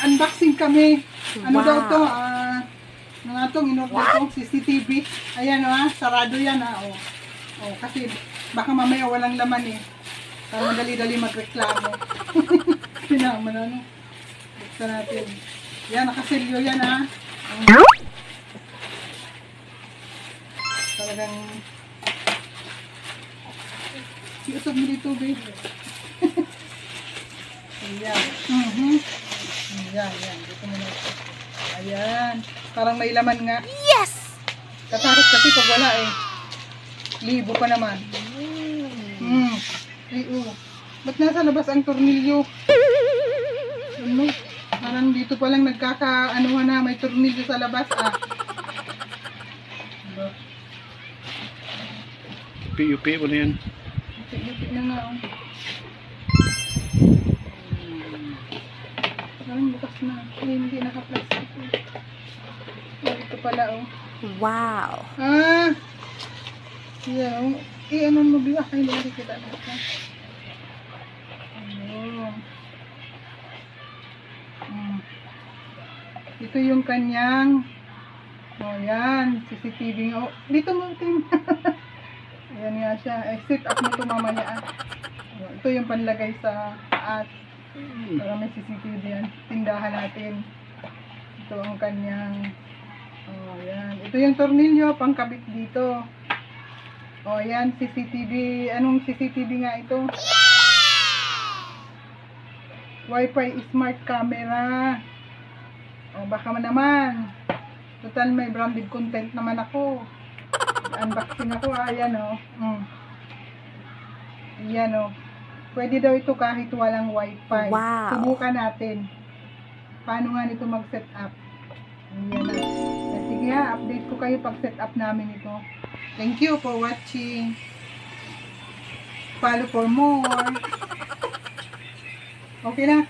Mag-unboxing kami. Ano Wow. daw to? Ano nga itong in-order ko? CCTV. Ayan sarado yan oh. Oh, kasi baka mamaya walang laman eh. Para madali-dali magreklamo. Pinaman buksan natin. Yan, nakasilyo yan Talagang iusog mo dito, babe. Ayan. Yan. Dito mo na ito. Ayan. Parang may laman nga. Yes! Katakot kasi pag wala eh. Libo pa naman. Ay, ba't nasa labas ang tornilyo? Ano? Parang dito pa lang nagkaka-anuhan na may tornilyo sa labas Yupi mo na yan. Yupi na nga Parang bukas na. Hindi naka-plastic ito pala Wow. Yeah. Ano mo biwa? Hindi nakikita natin. Ito yung kanyang yan, CCTV. Dito mo team. Ayan nga siya. Set up mo ito mamaya Ito yung panlagay sa taas. Para may CCTV yan. Tindahan natin. Ito ang kanyang yan. Ito yung tornilyo pangkabit dito. Yan, CCTV. Anong CCTV nga ito? Wi-Fi smart camera. Baka naman. Total may branded content naman ako. Unboxing ako. Ayan Ayan Pwede daw ito kahit walang Wi-Fi. Wow. Subukan natin. Paano nga nito mag-set up? Ayan Sige update ko kayo pag set up namin ito. Thank you for watching. Follow for more. Okay na.